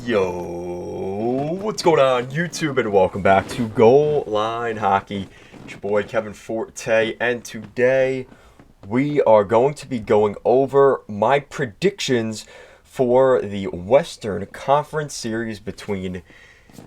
Yo, what's going on YouTube, and welcome back to Goal Line Hockey. It's your boy Kevin Forte, and today we are going to be going over my predictions for the Western Conference Series between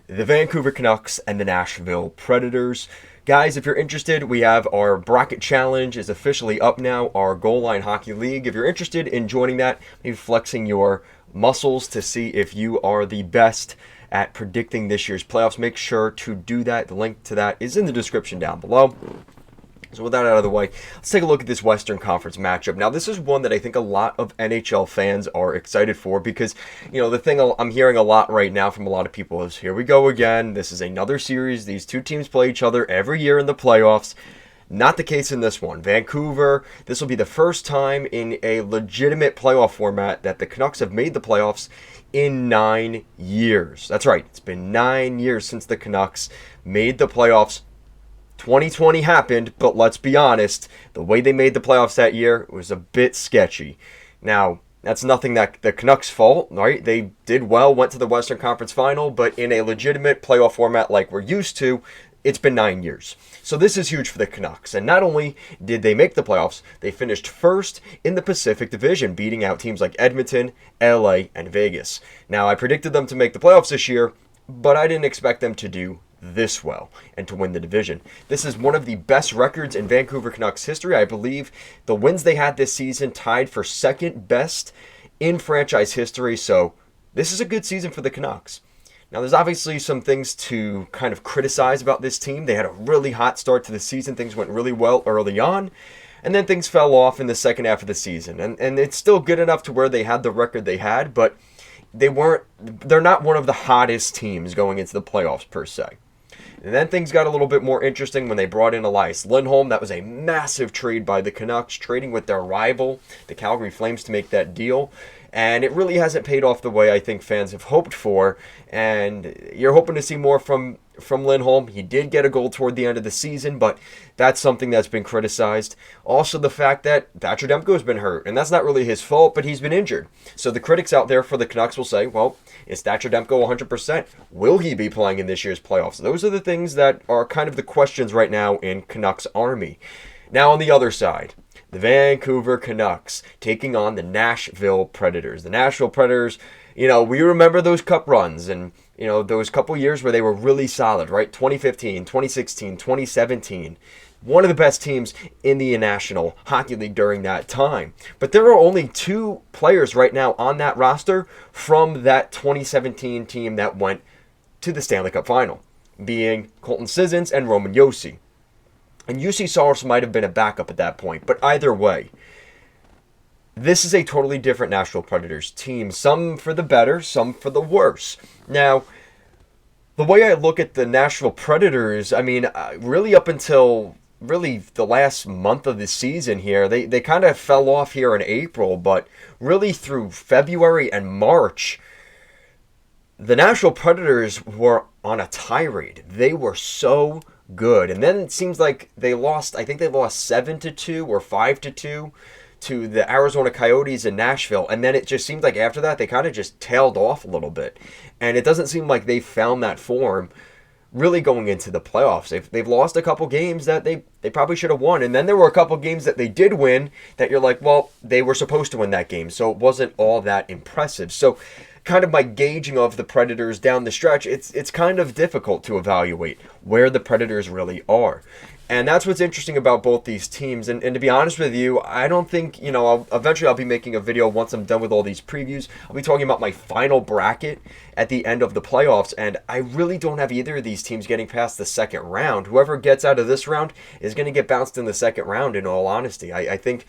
the Vancouver Canucks and the Nashville Predators. Guys, if you're interested, we have our bracket challenge is officially up now, our Goal Line Hockey League. If you're interested in joining that, maybe flexing your muscles to see if you are the best at predicting this year's playoffs, make sure to do that. The link to that is in the description down below. So with that out of the way, let's take a look at this Western Conference matchup. Now, this is one that I think a lot of NHL fans are excited for because, the thing I'm hearing a lot right now from a lot of people is, here we go again. This is another series. These two teams play each other every year in the playoffs. Not the case in this one. Vancouver, this will be the first time in a legitimate playoff format that the Canucks have made the playoffs in 9 years. That's right. It's been 9 years since the Canucks made the playoffs. 2020 happened, but let's be honest, the way they made the playoffs that year was a bit sketchy. Now, that's nothing that the Canucks' fault, right? They did well, went to the Western Conference Final, but in a legitimate playoff format like we're used to, it's been 9 years. So this is huge for the Canucks. And not only did they make the playoffs, they finished first in the Pacific Division, beating out teams like Edmonton, LA, and Vegas. Now, I predicted them to make the playoffs this year, but I didn't expect them to do this well and to win the division. This is one of the best records in Vancouver Canucks history. I believe the wins they had this season tied for second best in franchise history. So this is a good season for the Canucks. Now, there's obviously some things to kind of criticize about this team. They had a really hot start to the season. Things went really well early on, and then things fell off in the second half of the season. And it's still good enough to where they had the record they had, but they're not one of the hottest teams going into the playoffs per se. And then things got a little bit more interesting when they brought in Elias Lindholm. That was a massive trade by the Canucks, trading with their rival, the Calgary Flames, to make that deal. And it really hasn't paid off the way I think fans have hoped for. And you're hoping to see more from Lindholm. He did get a goal toward the end of the season, but that's something that's been criticized. Also, the fact that Thatcher Demko has been hurt, and that's not really his fault, but he's been injured. So the critics out there for the Canucks will say, well, is Thatcher Demko 100%? Will he be playing in this year's playoffs? Those are the things that are kind of the questions right now in Canucks Army. Now, on the other side, the Vancouver Canucks taking on the Nashville Predators. The Nashville Predators, we remember those cup runs and, those couple years where they were really solid, right? 2015, 2016, 2017. One of the best teams in the National Hockey League during that time. But there are only two players right now on that roster from that 2017 team that went to the Stanley Cup Final, being Colton Sissons and Roman Josi. And UC Saros might have been a backup at that point. But either way, this is a totally different Nashville Predators team. Some for the better, some for the worse. Now, the way I look at the Nashville Predators, really up until really the last month of the season here, they kind of fell off here in April. But really through February and March, the Nashville Predators were on a tirade. They were so good. And then it seems like they lost 7-2 or 5-2 to the Arizona Coyotes in Nashville. And then it just seemed like after that, they kind of just tailed off a little bit. And it doesn't seem like they found that form really going into the playoffs. They've lost a couple games that they probably should have won. And then there were a couple games that they did win that you're like, well, they were supposed to win that game. So it wasn't all that impressive. So kind of my gauging of the Predators down the stretch, it's kind of difficult to evaluate where the Predators really are. And that's what's interesting about both these teams. And to be honest with you, I don't think, eventually I'll be making a video once I'm done with all these previews. I'll be talking about my final bracket at the end of the playoffs. And I really don't have either of these teams getting past the second round. Whoever gets out of this round is going to get bounced in the second round, in all honesty. I think,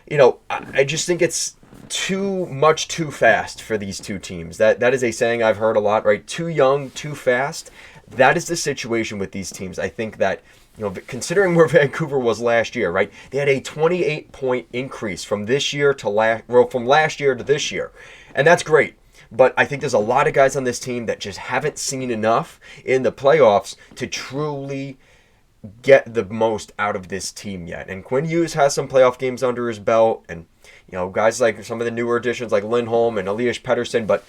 I just think it's too much too fast for these two teams. That is a saying I've heard a lot, right? Too young, too fast. That is the situation with these teams. I think that, considering where Vancouver was last year, right? They had a 28-point increase from last year to this year. And that's great. But I think there's a lot of guys on this team that just haven't seen enough in the playoffs to truly get the most out of this team yet. And Quinn Hughes has some playoff games under his belt, and guys like some of the newer additions like Lindholm and Elias Pettersson, but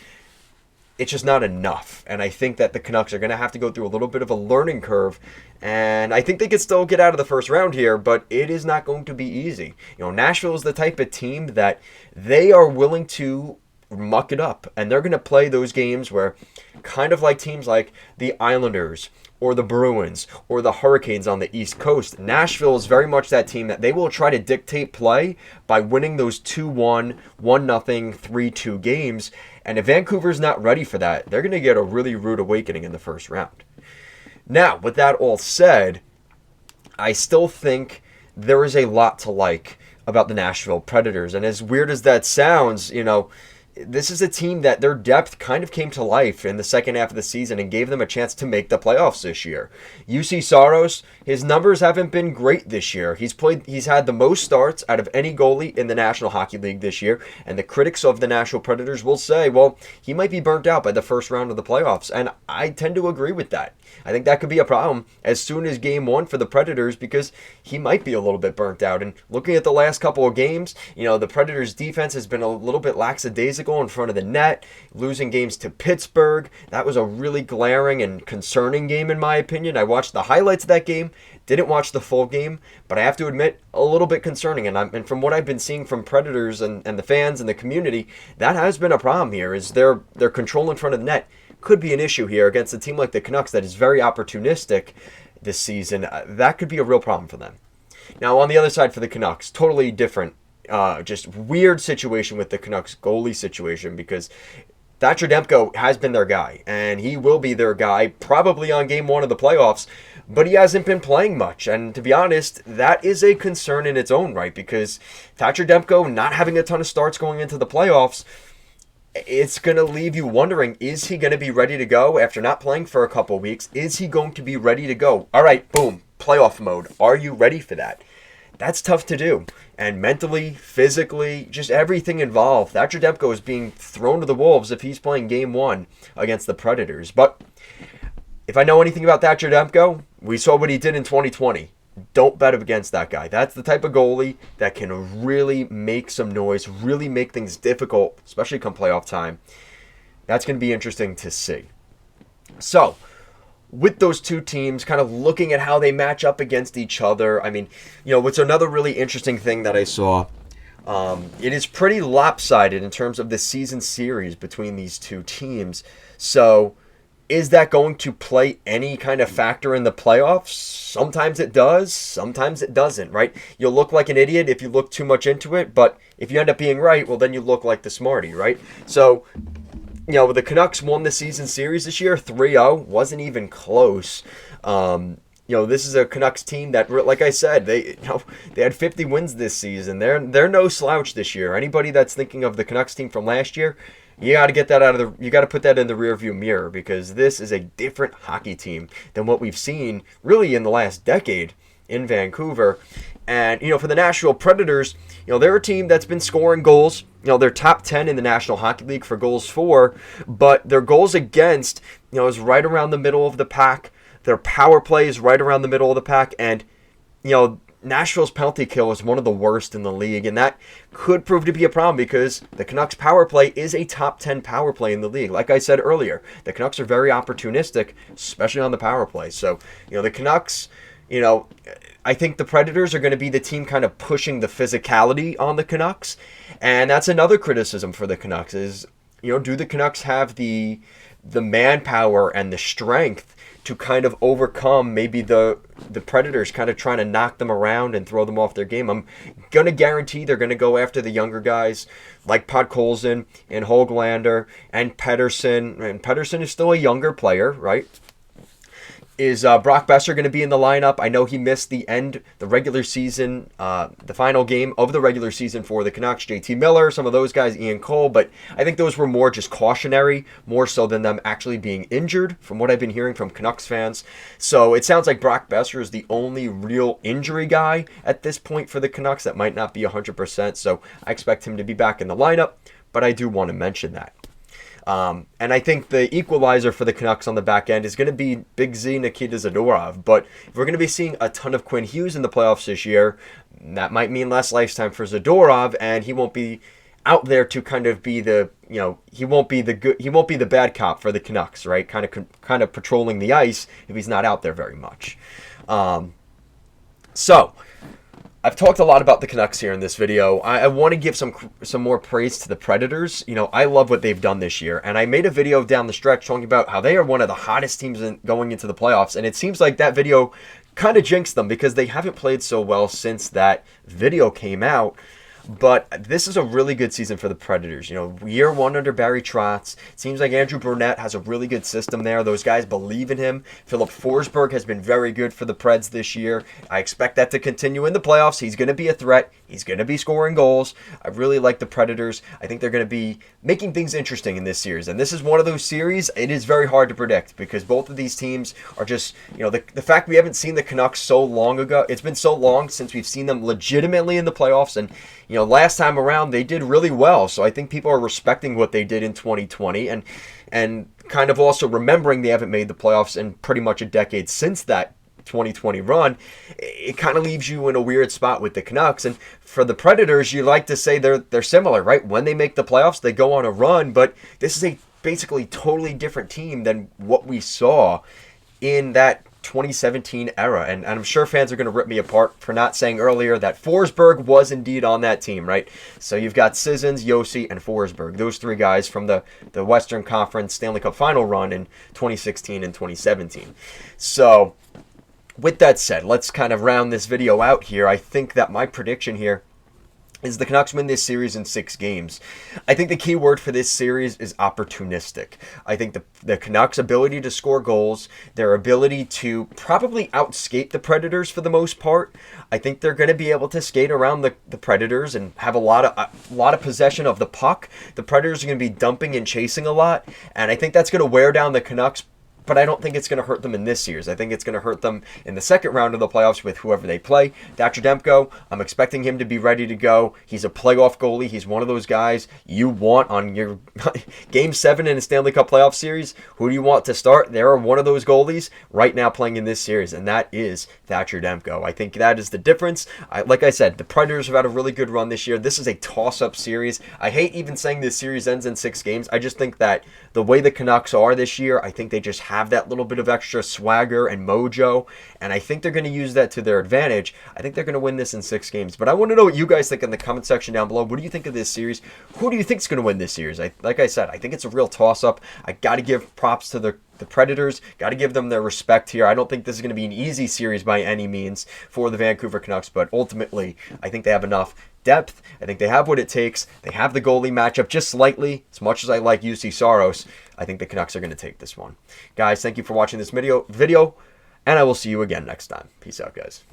it's just not enough. And I think that the Canucks are going to have to go through a little bit of a learning curve. And I think they could still get out of the first round here, but it is not going to be easy. Nashville is the type of team that they are willing to muck it up. And they're going to play those games where, kind of like teams like the Islanders or the Bruins or the Hurricanes on the East Coast, Nashville is very much that team that they will try to dictate play by winning those 2-1, 1-0, 3-2 games. And if Vancouver's not ready for that, they're going to get a really rude awakening in the first round. Now, with that all said, I still think there is a lot to like about the Nashville Predators. And as weird as that sounds, this is a team that their depth kind of came to life in the second half of the season and gave them a chance to make the playoffs this year. UC Saros, his numbers haven't been great this year. He's had the most starts out of any goalie in the National Hockey League this year, and the critics of the Nashville Predators will say, well, he might be burnt out by the first round of the playoffs, and I tend to agree with that. I think that could be a problem as soon as game one for the Predators because he might be a little bit burnt out. And looking at the last couple of games, the Predators' defense has been a little bit lackadaisical in front of the net, losing games to Pittsburgh. That was a really glaring and concerning game in my opinion. I watched the highlights of that game, didn't watch the full game, but I have to admit, a little bit concerning. And from what I've been seeing from Predators and the fans and the community, that has been a problem here, is their control in front of the net could be an issue here against a team like the Canucks that is very opportunistic this season. That could be a real problem for them. Now, on the other side for the Canucks, totally different, just weird situation with the Canucks goalie situation because Thatcher Demko has been their guy, and he will be their guy probably on game one of the playoffs, but he hasn't been playing much. And to be honest, that is a concern in its own right because Thatcher Demko not having a ton of starts going into the playoffs, it's going to leave you wondering, is he going to be ready to go after not playing for a couple weeks? Is he going to be ready to go? All right, boom, playoff mode. Are you ready for that? That's tough to do. And mentally, physically, just everything involved. Thatcher Demko is being thrown to the wolves if he's playing game one against the Predators. But if I know anything about Thatcher Demko, we saw what he did in 2020. Don't bet against that guy. That's the type of goalie that can really make some noise, really make things difficult, especially come playoff time. That's going to be interesting to see. So, with those two teams, kind of looking at how they match up against each other, I mean, what's another really interesting thing that I saw, it is pretty lopsided in terms of the season series between these two teams. So, is that going to play any kind of factor in the playoffs? Sometimes it does, sometimes it doesn't, right? You'll look like an idiot if you look too much into it, but if you end up being right, well, then you look like the smarty, right? So, the Canucks won the season series this year, 3-0, wasn't even close. This is a Canucks team that, like I said, they had 50 wins this season. They're no slouch this year. Anybody that's thinking of the Canucks team from last year, you got to get that you got to put that in the rearview mirror because this is a different hockey team than what we've seen really in the last decade in Vancouver. And, for the Nashville Predators, they're a team that's been scoring goals. They're top 10 in the National Hockey League for goals for, but their goals against, is right around the middle of the pack. Their power play is right around the middle of the pack. And, Nashville's penalty kill is one of the worst in the league, and that could prove to be a problem because the Canucks power play is a top 10 power play in the league. Like I said earlier, the Canucks are very opportunistic, especially on the power play. So, the Canucks, I think the Predators are going to be the team kind of pushing the physicality on the Canucks, and that's another criticism for the Canucks is, do the Canucks have the manpower and the strength to kind of overcome maybe the Predators kind of trying to knock them around and throw them off their game? I'm going to guarantee they're going to go after the younger guys like Podkolzin and Höglander and Pettersson. And Pettersson is still a younger player, right? Is Brock Besser going to be in the lineup? I know he missed the regular season, the final game of the regular season for the Canucks. JT Miller, some of those guys, Ian Cole, but I think those were more just cautionary, more so than them actually being injured, from what I've been hearing from Canucks fans. So it sounds like Brock Besser is the only real injury guy at this point for the Canucks. That might not be 100%, so I expect him to be back in the lineup, but I do want to mention that. And I think the equalizer for the Canucks on the back end is going to be Big Z Nikita Zadorov. But if we're going to be seeing a ton of Quinn Hughes in the playoffs this year, that might mean less lifetime for Zadorov, and he won't be out there to kind of be the, he won't be the bad cop for the Canucks, right? Kind of patrolling the ice if he's not out there very much. So I've talked a lot about the Canucks here in this video. I want to give some more praise to the Predators. I love what they've done this year, and I made a video down the stretch talking about how they are one of the hottest teams going into the playoffs, and it seems like that video kind of jinxed them because they haven't played so well since that video came out. But this is a really good season for the Predators. Year one under Barry Trotz. It seems like Andrew Brunette has a really good system there. Those guys believe in him. Philip Forsberg has been very good for the Preds this year. I expect that to continue in the playoffs. He's going to be a threat. He's going to be scoring goals. I really like the Predators. I think they're going to be making things interesting in this series. And this is one of those series, it is very hard to predict because both of these teams are just, the fact we haven't seen the Canucks so long ago, it's been so long since we've seen them legitimately in the playoffs. And last time around, they did really well. So I think people are respecting what they did in 2020 and kind of also remembering they haven't made the playoffs in pretty much a decade since that 2020 run. It kind of leaves you in a weird spot with the Canucks. And for the Predators, you like to say they're similar, right? When they make the playoffs, they go on a run. But this is a basically totally different team than what we saw in that 2017 era, and I'm sure fans are going to rip me apart for not saying earlier that Forsberg was indeed on that team, right? So you've got Sissons, Yossi, and Forsberg, those three guys from the Western Conference Stanley Cup final run in 2016 and 2017. So with that said, let's kind of round this video out here. I think that my prediction here is the Canucks win this series in 6 games. I think the key word for this series is opportunistic. I think the Canucks' ability to score goals, their ability to probably outskate the Predators for the most part. I think they're going to be able to skate around the Predators and have a lot of possession of the puck. The Predators are going to be dumping and chasing a lot, and I think that's going to wear down the Canucks. But I don't think it's going to hurt them in this series. I think it's going to hurt them in the second round of the playoffs with whoever they play. Thatcher Demko, I'm expecting him to be ready to go. He's a playoff goalie. He's one of those guys you want on your Game 7 in a Stanley Cup playoff series. Who do you want to start? There are one of those goalies right now playing in this series, and that is Thatcher Demko. I think that is the difference. Like I said, the Predators have had a really good run this year. This is a toss-up series. I hate even saying this series ends in 6 games. I just think that the way the Canucks are this year, I think they just have that little bit of extra swagger and mojo, and I think they're going to use that to their advantage. I think they're going to win this in 6 games, but I want to know what you guys think in the comment section down below. What do you think of this series? Who do you think is going to win this series? Like I said, I think it's a real toss-up. I got to give props to the Predators. Got to give them their respect here. I don't think this is going to be an easy series by any means for the Vancouver Canucks, but ultimately, I think they have enough depth. I think they have what it takes. They have the goalie matchup just slightly. As much as I like UC Saros, I think the Canucks are going to take this one. Guys, thank you for watching this video, and I will see you again next time. Peace out, guys.